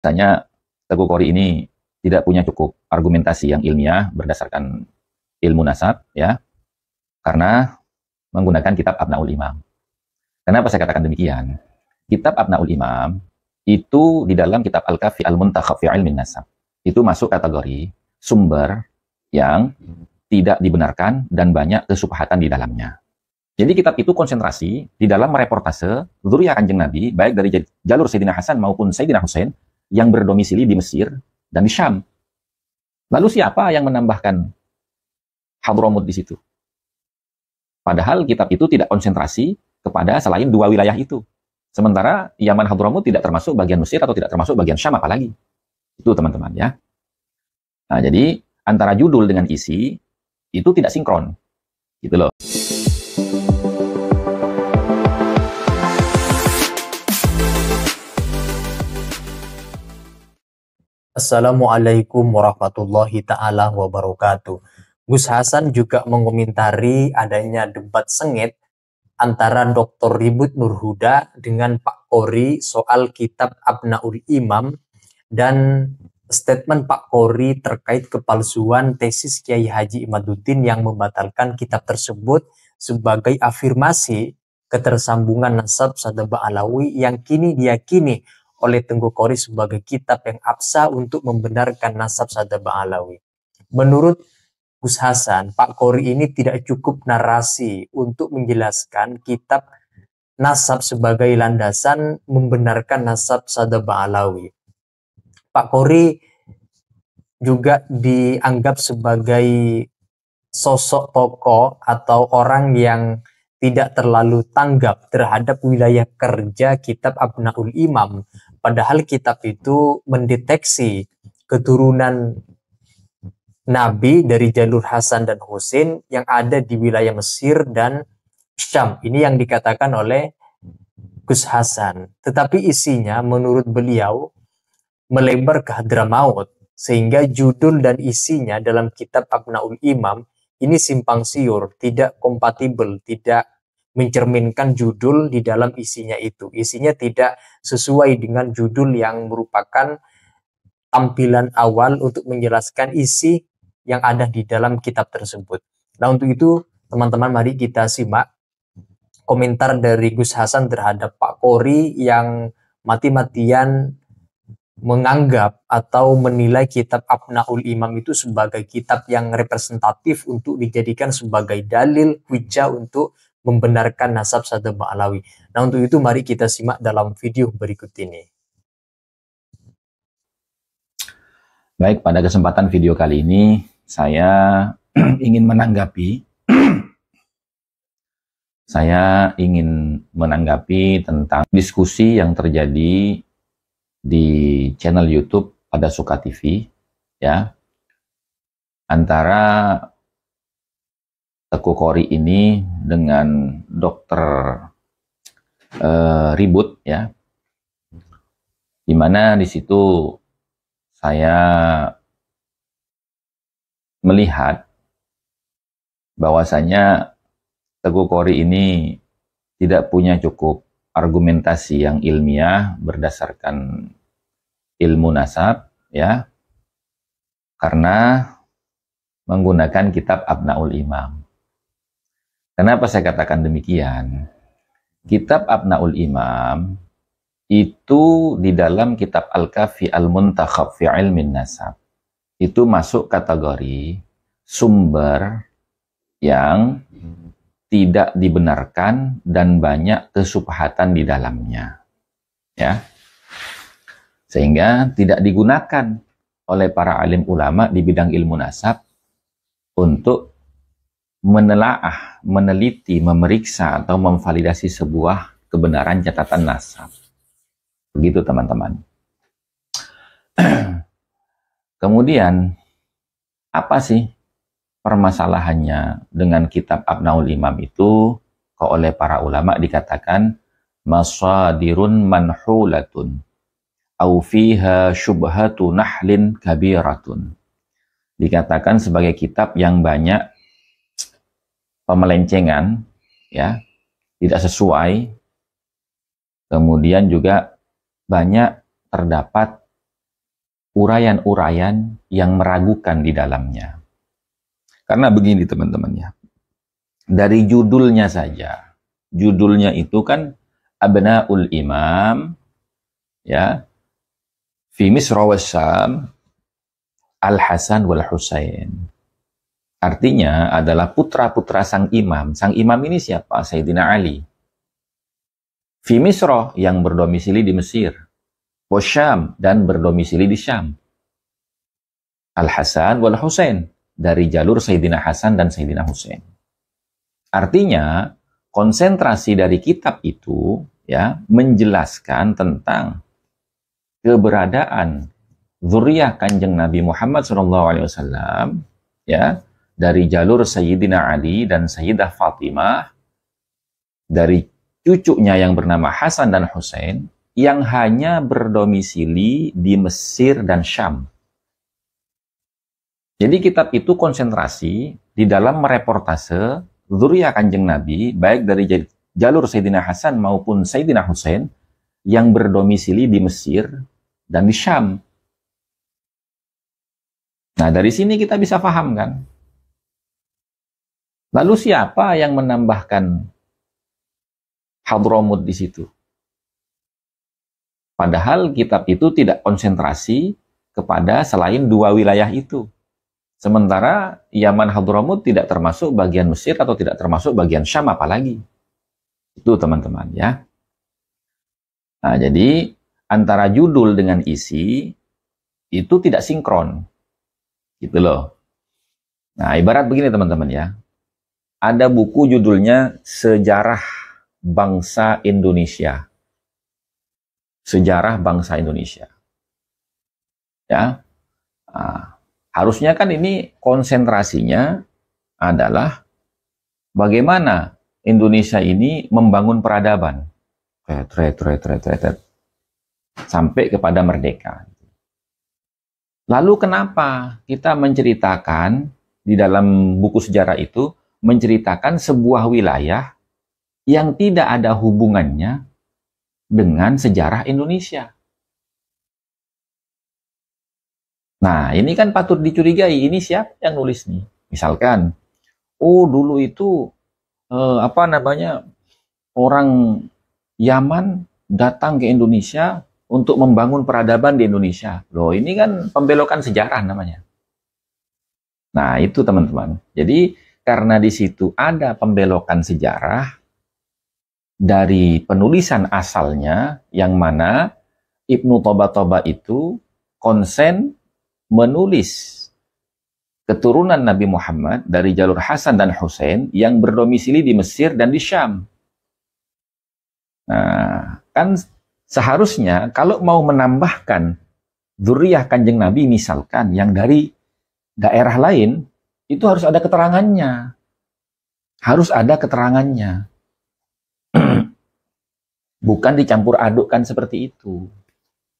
Misalnya Teguh Qori ini tidak punya cukup argumentasi yang ilmiah berdasarkan ilmu nasab, ya, karena menggunakan kitab Abnaul Imam. Kenapa saya katakan demikian? Kitab Abnaul Imam itu di dalam kitab Al-Kafi Al-Muntakhab fi Ilmin Nasab itu masuk kategori sumber yang tidak dibenarkan dan banyak kesubhatan di dalamnya. Jadi kitab itu konsentrasi di dalam mereportase dzurriyyah Kanjeng Nabi, baik dari jalur Sayyidina Hasan maupun Sayyidina Husain, yang berdomisili di Mesir dan di Syam. Lalu siapa yang menambahkan Hadramut di situ? Padahal kitab itu tidak konsentrasi kepada selain dua wilayah itu. Sementara Yaman Hadramut tidak termasuk bagian Mesir atau tidak termasuk bagian Syam apalagi. Itu teman-teman ya. Nah, jadi antara judul dengan isi itu tidak sinkron. Gitu loh. Assalamualaikum warahmatullahi ta'ala wabarakatuh. Gus Hasan juga mengomentari adanya debat sengit antara Dr. Ribut Nurhuda dengan Pak Qori soal kitab Abnaul Imam dan statement Pak Qori terkait kepalsuan tesis Kiai Haji Imaduddin yang membatalkan kitab tersebut sebagai afirmasi ketersambungan nasab Sadaba Alawi yang kini diyakini oleh Teguh Qori sebagai kitab yang absah untuk membenarkan nasab Sadaba Alawi. Menurut Gus Hasan, Pak Qori ini tidak cukup narasi untuk menjelaskan kitab nasab sebagai landasan membenarkan nasab Sadaba Alawi. Pak Qori juga dianggap sebagai sosok tokoh atau orang yang tidak terlalu tanggap terhadap wilayah kerja kitab Abnaul Imam. Padahal kitab itu mendeteksi keturunan Nabi dari jalur Hasan dan Husain yang ada di wilayah Mesir dan Syam. Ini yang dikatakan oleh Gus Hasan. Tetapi isinya menurut beliau melebar ke Hadramaut, sehingga judul dan isinya dalam kitab Abnaul Imam ini simpang siur, tidak kompatibel, tidak mencerminkan judul di dalam isinya itu. Isinya tidak sesuai dengan judul yang merupakan tampilan awal untuk menjelaskan isi yang ada di dalam kitab tersebut. Nah, untuk itu teman-teman mari kita simak komentar dari Gus Hasan terhadap Pak Qori yang mati-matian menganggap atau menilai kitab Abnaul Imam itu sebagai kitab yang representatif untuk dijadikan sebagai dalil hujah untuk membenarkan nasab Sadaba Alawi. Nah, untuk itu mari kita simak dalam video berikut ini. Baik, pada kesempatan video kali ini saya ingin menanggapi tentang diskusi yang terjadi di channel YouTube Pada Suka TV, ya, antara Teguh Qori ini dengan Dokter Ribut, ya, dimana di situ saya melihat bahwasanya Teguh Qori ini tidak punya cukup argumentasi yang ilmiah berdasarkan ilmu nasab, ya, karena menggunakan kitab Abnaul Imam. Kenapa saya katakan demikian? Kitab Abnaul Imam itu di dalam kitab Al-Kafi Al-Muntakhab fi Ilmin Nasab itu masuk kategori sumber yang tidak dibenarkan dan banyak kesubhatan di dalamnya, ya, sehingga tidak digunakan oleh para alim ulama di bidang ilmu nasab untuk menelaah, meneliti, memeriksa atau memvalidasi sebuah kebenaran catatan nasab. Begitu teman-teman. Kemudian apa sih permasalahannya dengan kitab Abnaul Imam itu? Kok oleh para ulama dikatakan masadirun manhulatun au fiha syubhatu nahlin kabiratun. Dikatakan sebagai kitab yang banyak pemelencengan, ya, tidak sesuai. Kemudian juga banyak terdapat uraian-uraian yang meragukan di dalamnya. Karena begini teman-teman ya, dari judulnya saja, judulnya itu kan Abnaul Imam, ya, fi Misra wa Syam, Al-Hasan wal Husain. Artinya adalah putra-putra sang imam. Sang imam ini siapa? Sayyidina Ali. Fi Misra, yang berdomisili di Mesir. Wa Syam, dan berdomisili di Syam. Al-Hasan wal Husain, dari jalur Sayyidina Hasan dan Sayyidina Husain. Artinya, konsentrasi dari kitab itu ya menjelaskan tentang keberadaan zuriyah Kanjeng Nabi Muhammad SAW ya, dari jalur Sayyidina Ali dan Sayyidah Fatimah, dari cucunya yang bernama Hasan dan Husain, yang hanya berdomisili di Mesir dan Syam. Jadi kitab itu konsentrasi di dalam mereportase zuriyah Kanjeng Nabi, baik dari jalur Sayyidina Hasan maupun Sayyidina Husain, yang berdomisili di Mesir dan di Syam. Nah, dari sini kita bisa paham kan? Lalu siapa yang menambahkan Hadramut di situ? Padahal kitab itu tidak konsentrasi kepada selain dua wilayah itu. Sementara Yaman Hadramut tidak termasuk bagian Mesir atau tidak termasuk bagian Syam apalagi. Itu teman-teman ya. Nah, jadi antara judul dengan isi itu tidak sinkron. Gitu loh. Nah, ibarat begini teman-teman ya. Ada buku judulnya Sejarah Bangsa Indonesia. Sejarah Bangsa Indonesia. Ya. Nah, harusnya kan ini konsentrasinya adalah bagaimana Indonesia ini membangun peradaban. Sampai kepada merdeka. Lalu kenapa kita menceritakan di dalam buku sejarah itu, menceritakan sebuah wilayah yang tidak ada hubungannya dengan sejarah Indonesia? Nah, ini kan patut dicurigai, ini siapa yang nulis nih? Misalkan, oh dulu itu, orang Yaman datang ke Indonesia untuk membangun peradaban di Indonesia. Loh, ini kan pembelokan sejarah namanya. Nah, itu teman-teman. Jadi, karena di situ ada pembelokan sejarah dari penulisan asalnya, yang mana Ibnu Toba itu konsen menulis keturunan Nabi Muhammad dari jalur Hasan dan Husain yang berdomisili di Mesir dan di Syam. Nah, kan seharusnya kalau mau menambahkan zuriyah Kanjeng Nabi misalkan yang dari daerah lain, itu harus ada keterangannya. Harus ada keterangannya. Bukan dicampur adukkan seperti itu.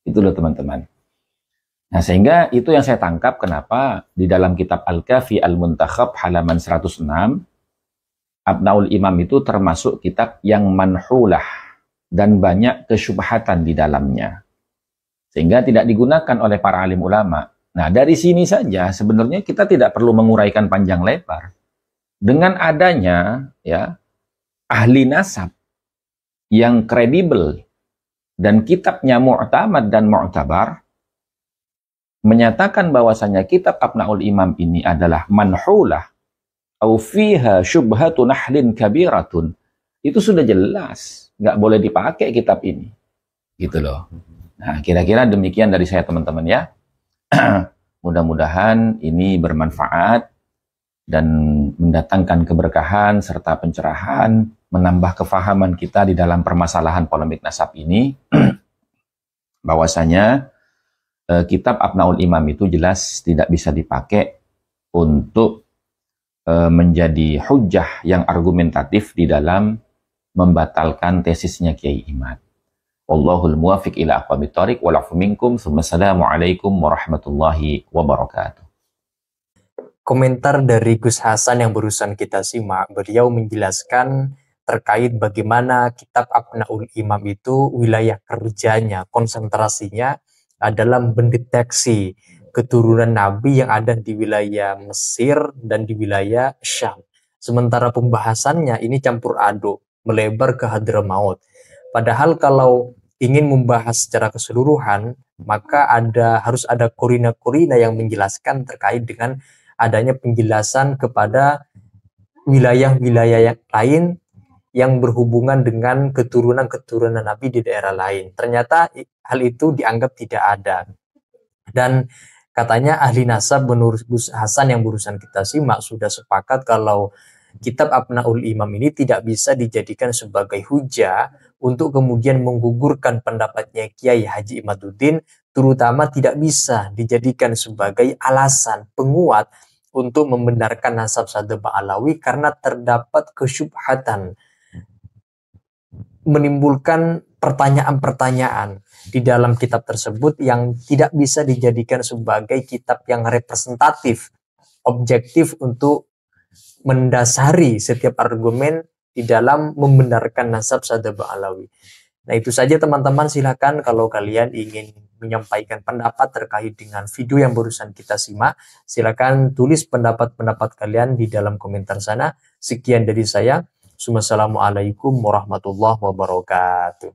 Itu loh teman-teman. Nah, sehingga itu yang saya tangkap kenapa di dalam kitab Al-Kafi Al-Muntakhab halaman 106, Abnaul Imam itu termasuk kitab yang manhulah dan banyak kesyubhatan di dalamnya. Sehingga tidak digunakan oleh para alim ulama. Nah, dari sini saja sebenarnya kita tidak perlu menguraikan panjang lebar. Dengan adanya ya ahli nasab yang kredibel dan kitabnya mu'tamad dan mu'tabar, menyatakan bahwasanya kitab Abnaul Imam ini adalah manhulah au fiha syubhatu nahlin kabiratun, itu sudah jelas nggak boleh dipakai kitab ini, gitu loh. Nah, kira-kira demikian dari saya teman-teman ya. Mudah-mudahan ini bermanfaat dan mendatangkan keberkahan serta pencerahan, menambah kefahaman kita di dalam permasalahan polemik nasab ini. Bahwasanya kitab Abnaul Imam itu jelas tidak bisa dipakai untuk menjadi hujjah yang argumentatif di dalam membatalkan tesisnya Kiai Imad. Wallahul muwafiq ila aqwamit thoriq wal afu minkum. Assalamualaikum warahmatullahi wabarakatuh. Komentar dari Gus Hasan yang barusan kita simak, beliau menjelaskan terkait bagaimana kitab Abnaul Imam itu wilayah kerjanya, konsentrasinya adalah mendeteksi keturunan Nabi yang ada di wilayah Mesir dan di wilayah Syam. Sementara pembahasannya ini campur aduk, melebar ke Hadramaut. Padahal kalau ingin membahas secara keseluruhan, maka harus ada korina-korina yang menjelaskan terkait dengan adanya penjelasan kepada wilayah-wilayah yang lain yang berhubungan dengan keturunan-keturunan Nabi di daerah lain. Ternyata hal itu dianggap tidak ada. Dan katanya ahli nasab menurut Gus Hasan yang barusan kita simak sudah sepakat kalau kitab Abnaul Imam ini tidak bisa dijadikan sebagai hujah untuk kemudian menggugurkan pendapatnya Kiai Haji Imaduddin, terutama tidak bisa dijadikan sebagai alasan penguat untuk membenarkan nasab Sadr Ba'alawi karena terdapat kesyubhatan, menimbulkan pertanyaan-pertanyaan di dalam kitab tersebut yang tidak bisa dijadikan sebagai kitab yang representatif, objektif untuk mendasari setiap argumen di dalam membenarkan nasab Sadr Ba'alawi. Nah itu saja teman-teman, silakan kalau kalian ingin menyampaikan pendapat terkait dengan video yang barusan kita simak, silakan tulis pendapat-pendapat kalian di dalam komentar sana. Sekian dari saya. Wassalamualaikum warahmatullahi wabarakatuh.